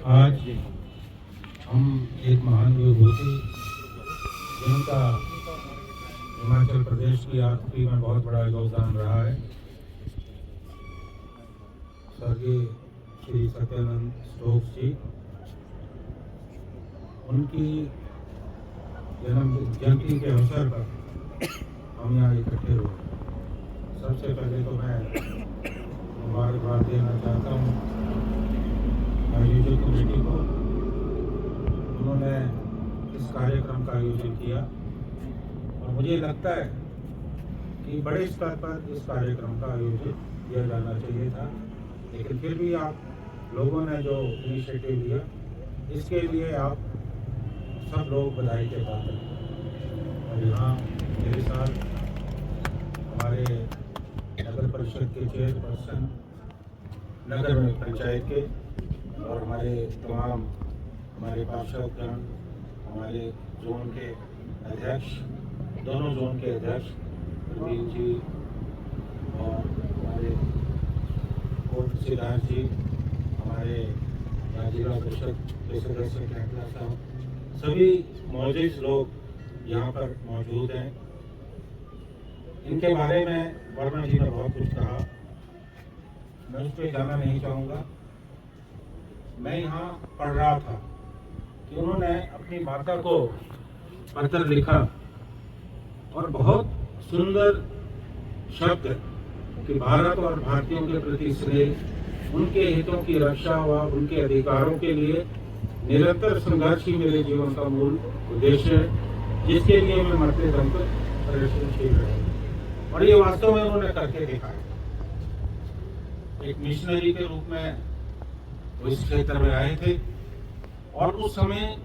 आज हम एक महान विभूति जिनका हिमाचल प्रदेश की आर्थिकी में बहुत बड़ा योगदान रहा है, स्वर्गीय श्री सत्यानंद स्टोक्स जी, उनकी जन्म जयंती के अवसर पर हम यहाँ इकट्ठे हुए। सबसे पहले तो मैं मुबारकबाद देना चाहता हूँ आयोजक कमेटी को। उन्होंने इस कार्यक्रम का आयोजन किया और मुझे लगता है कि बड़े स्तर पर इस कार्यक्रम का आयोजन किया जाना चाहिए था, लेकिन फिर भी आप लोगों ने जो इनिशिएटिव लिया इसके लिए आप सब लोग बधाई के पात्र हैं। और यहाँ मेरे साथ हमारे नगर परिषद के चेयरपर्सन, नगर पंचायत के और हमारे तमाम हमारे पार्षदगण, हमारे जोन के अध्यक्ष, दोनों जोन के अध्यक्ष प्रवीण जी और हमारे कोट सिद्धार्थ जी, हमारे जिला परिषद के सदस्य कैंपला साहब, सभी मौजूद लोग यहाँ पर मौजूद हैं। इनके बारे में वर्मा जी ने बहुत कुछ कहा, मैं उस पर जाना नहीं चाहूँगा। मैं यहाँ पढ़ रहा था कि उन्होंने अपनी माता को पत्र लिखा और बहुत सुंदर शब्द कि भारत और भारतीयों के प्रति स्नेह, उनके हितों की रक्षा व उनके अधिकारों के लिए निरंतर संघर्ष ही मेरे जीवन का मूल उद्देश्य है, जिसके लिए मैं मरते दम तक प्रयत्नशील रहूंगा। और ये वास्तव में उन्होंने करके दिखाया। एक मिशनरी के रूप में वो इस क्षेत्र में आए थे और उस समय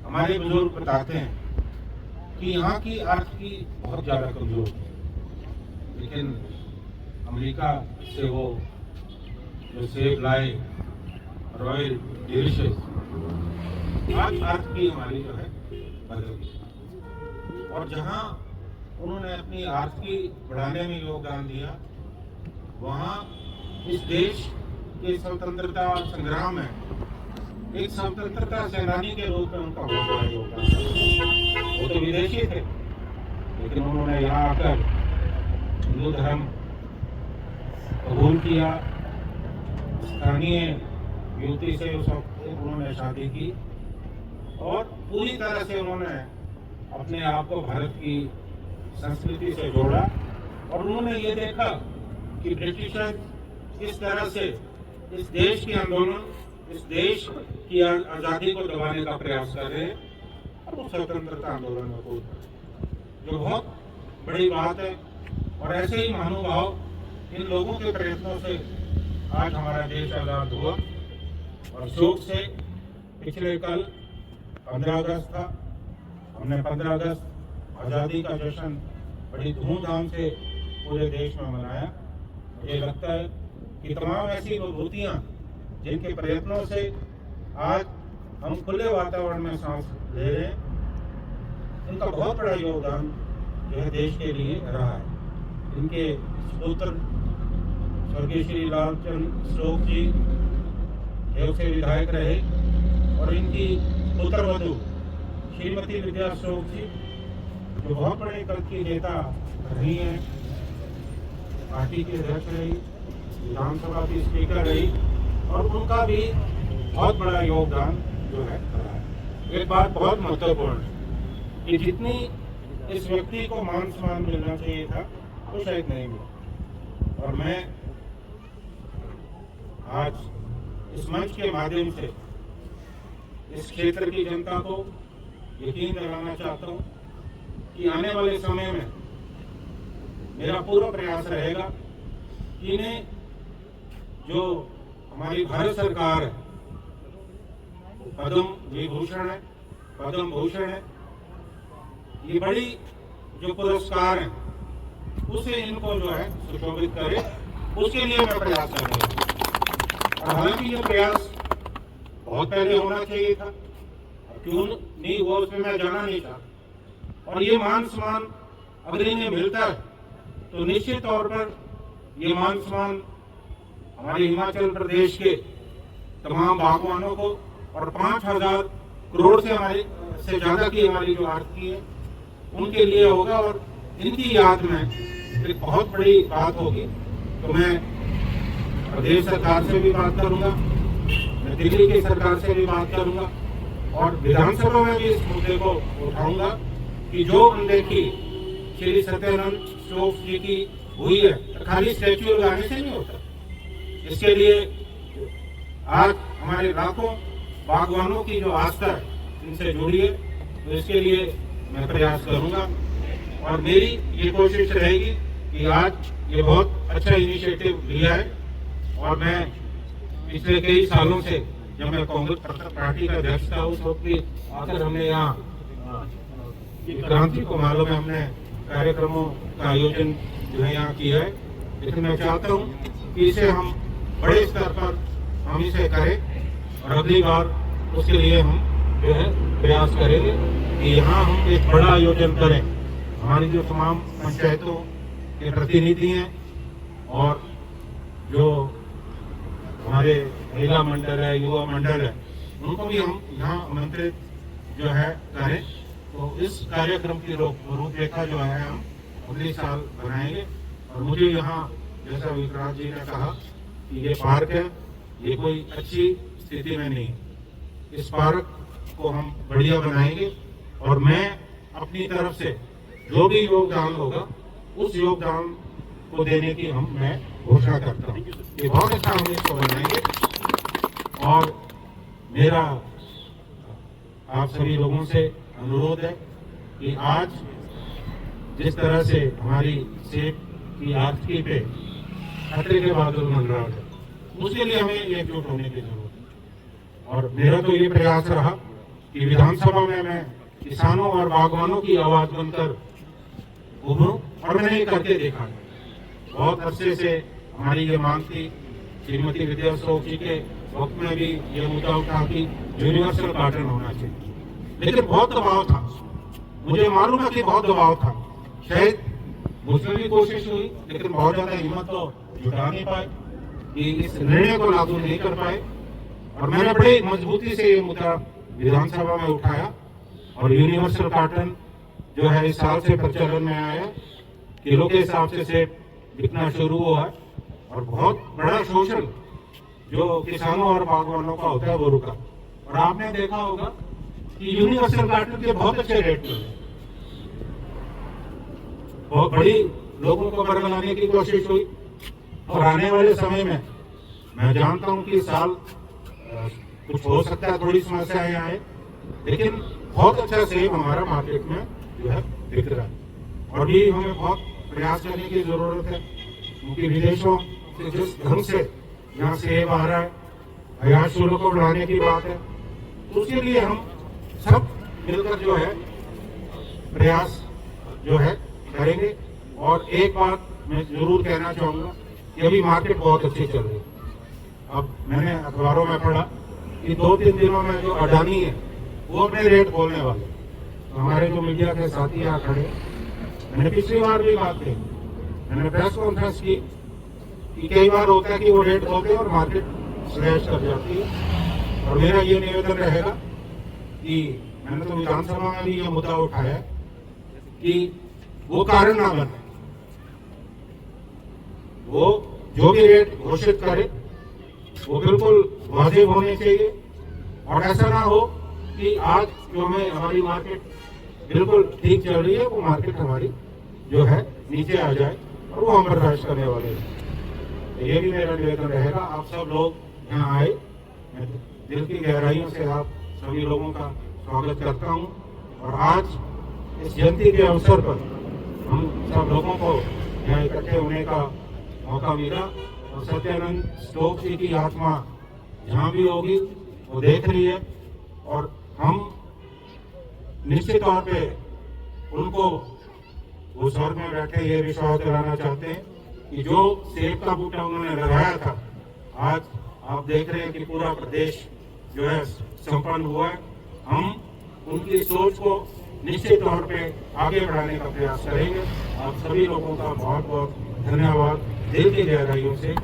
हमारे बुजुर्ग बताते हैं कि यहाँ की आर्थिकी बहुत ज्यादा कमजोर थी, लेकिन अमेरिका से वो जो सेब लाए, रॉयल डिलिशियस, आज आर्थिकी हमारी जो है बदल गई। और जहाँ उन्होंने अपनी आर्थिकी बढ़ाने में योगदान दिया, वहाँ इस देश के स्वतंत्रता संग्राम में एक स्वतंत्रता सेनानी के रूप में उनका बहुत बड़ा योगदान था। वो तो विदेशी थे, लेकिन उन्होंने यहाँ आकर हिंदू धर्म कबूल किया, स्थानीय युवती से उस वक्त उन्होंने शादी की और पूरी तरह से उन्होंने अपने आप को भारत की संस्कृति से जोड़ा। और उन्होंने ये देखा कि ब्रिटिशर किस तरह से इस देश के आंदोलन, इस देश की आज़ादी को दबाने का प्रयास कर रहे हैं और उस स्वतंत्रता आंदोलन में कूद पड़े, जो बहुत बड़ी बात है। और ऐसे ही महानुभाव इन लोगों के प्रयत्नों से आज हमारा देश आज़ाद हुआ। और शोक से पिछले कल 15 अगस्त था, हमने 15 अगस्त आज़ादी का जश्न बड़ी धूमधाम से पूरे देश में मनाया। मुझे लगता है कि तमाम ऐसी विभूतियाँ जिनके प्रयत्नों से आज हम खुले वातावरण में सांस ले रहे हैं, इनका बहुत बड़ा योगदान जो है देश के लिए रहा है। इनके पुत्र स्वर्गीय श्री लालचंद स्टोक्स जी देव से विधायक रहे और इनकी पुत्रवधू श्रीमती विद्या स्टोक्स जी जो बहुत बड़े कद की नेता रही हैं, पार्टी की अध्यक्ष रही, विधानसभा की स्पीकर रही, और उनका भी बहुत बड़ा योगदान जो है रहा है। एक बात बहुत महत्वपूर्ण है कि जितनी इस व्यक्ति को मान सम्मान मिलना चाहिए था वो शायद नहीं मिला। और मैं आज इस मंच के माध्यम से इस क्षेत्र की जनता को यकीन दिलाना चाहता हूँ कि आने वाले समय में मेरा पूरा प्रयास रहेगा कि इन्हें जो हमारी भारत सरकार है, पद्म विभूषण है, पद्म भूषण है, ये बड़ी जो पुरस्कार है उसे इनको जो है सुशोभित करे, उसके लिए मैं प्रयास करूंगा। और हालांकि ये प्रयास बहुत पहले होना चाहिए था, क्यों नहीं हुआ उसमें मैं जाना नहीं चाहता। और ये मान सम्मान अगर इन्हें मिलता है तो निश्चित तौर पर ये मान सम्मान हमारे हिमाचल प्रदेश के तमाम बागवानों को, और 5,000 करोड़ से ज़्यादा की हमारी जो आरती है उनके लिए होगा। और इनकी याद में एक बहुत बड़ी बात होगी। तो मैं प्रदेश सरकार से भी बात करूंगा, मैं दिल्ली की सरकार से भी बात करूंगा और विधानसभा में भी इस मुद्दे को उठाऊंगा कि जो अनदेखी श्री सत्यानंद स्टोक्स जी की हुई है, तो खाली स्टैच्यू लगाने से नहीं होता। इसके लिए आज हमारे लाखों बागवानों की जो आस्था है इनसे जुड़ी है, तो इसके लिए मैं प्रयास करूंगा। और मेरी ये कोशिश रहेगी कि आज ये बहुत अच्छा इनिशिएटिव लिया है। और मैं पिछले कई सालों से, जब मैं कांग्रेस पार्टी का अध्यक्ष था, उस वक्त भी आकर हमने यहाँ क्रांति को मालूम है, हमने कार्यक्रमों का आयोजन जो है यहाँ किया है। लेकिन मैं चाहता हूँ कि इसे हम बड़े स्तर पर हम इसे करें और अगली बार उसके लिए हम जो है प्रयास करेंगे कि यहाँ हम एक बड़ा आयोजन करें। हमारी जो तमाम पंचायतों के प्रतिनिधि हैं और जो हमारे महिला मंडल है, युवा मंडल है, उनको भी हम यहाँ आमंत्रित जो है करें। तो इस कार्यक्रम की रूपरेखा जो है हम अगले साल बनाएंगे। और मुझे यहाँ, जैसा विक्रांत जी ने कहा कि ये पार्क है, ये कोई अच्छी स्थिति में नहीं, इस पार्क को हम बढ़िया बनाएंगे। और मैं अपनी तरफ से जो भी योगदान होगा उस योगदान को देने की मैं घोषणा करता हूँ कि बहुत अच्छा हम इसको बनाएंगे। और मेरा आप सभी लोगों से अनुरोध है कि आज जिस तरह से हमारी सेब की आर्थिकी पे खतरे के बादल मंडरा है, उसके लिए हमें एकजुट होने की जरूरत है। और मेरा तो ये प्रयास रहा कि विधानसभा में मैं किसानों और बागवानों की आवाज बनकर उभरूं, और मैंने ये करके देखा। बहुत अरसे से हमारी ये मांग थी, श्रीमती विद्या स्टोक्स जी के वक्त में भी ये मुद्दा उठा कि यूनिवर्सल कार्टन होना चाहिए, लेकिन बहुत दबाव था। मुझे मालूम है कि बहुत दबाव था, शायद मुझसे भी कोशिश हुई, लेकिन बहुत ज्यादा हिम्मत तो जुटा नहीं पाए कि इस निर्णय को लागू नहीं कर पाए। और मैंने बड़ी मजबूती से ये मुद्दा विधानसभा में उठाया और यूनिवर्सल कार्टन जो है इस साल से प्रचलन में आया, किलो के हिसाब से सेब बिकना शुरू हुआ है। और बहुत बड़ा शोषण जो किसानों और बागवानों का होता है वो रुका। और आपने देखा होगा कि यूनिवर्सल कार्टन के बहुत अच्छे रेट मिले, बहुत बड़ी लोगों को बरगलाने की कोशिश हुई। और आने वाले समय में मैं जानता हूं कि इस साल कुछ हो सकता है, थोड़ी समस्याएं आए, लेकिन बहुत अच्छा सेब हमारा मार्केट में जो है बिक रहा है। और भी हमें बहुत प्रयास करने की जरूरत है, क्योंकि विदेशों से जिस ढंग से यहाँ सेब आ रहा है, आयात शुल्क को बढ़ाने की बात है, तो उसके लिए हम सब मिलकर जो है प्रयास जो है करेंगे। और एक बात मैं जरूर कहना चाहूंगा कि अभी मार्केट बहुत अच्छी चल रही है। अब मैंने अखबारों में पढ़ा कि 2-3 दिनों में जो अडानी है वो अपने रेट खोलने वाले। तो हमारे जो मीडिया के साथी यहाँ खड़े, मैंने पिछली बार भी बात की, मैंने प्रेस कॉन्फ्रेंस की कि कई बार होता है कि वो रेट खोलते हैं और मार्केट क्रैश कर जाती है। और मेरा ये निवेदन रहेगा कि मैंने तो विधानसभा में भी ये मुद्दा उठाया कि वो कारण ना बने, वो जो भी रेट घोषित करे वो बिल्कुल वाजिब होने चाहिए। और ऐसा ना हो कि आज जो हमें हमारी मार्केट बिल्कुल ठीक चल रही है, वो मार्केट हमारी जो है नीचे आ जाए और वो हम बर्दाश्त करने वाले हैं। तो ये भी मेरा निवेदन रहेगा। आप सब लोग यहाँ आए, मैं दिल की गहराइयों से आप सभी लोगों का स्वागत करता हूँ। और आज इस जयंती के अवसर पर हम सब लोगों को यहाँ इकट्ठे होने का मौका मिला। और सत्यानंद स्टोक्स जी की आत्मा जहाँ भी होगी वो देख रही है, और हम निश्चित तौर पे उनको वो स्वर्ग में बैठे ये विश्वास दिलाना चाहते हैं कि जो सेब का बूटा उन्होंने लगाया था, आज आप देख रहे हैं कि पूरा प्रदेश जो है संपन्न हुआ है। हम उनकी सोच को निश्चित तौर पे आगे बढ़ाने का प्रयास करेंगे। आप सभी लोगों का बहुत बहुत धन्यवाद दिल की गहराइयों से।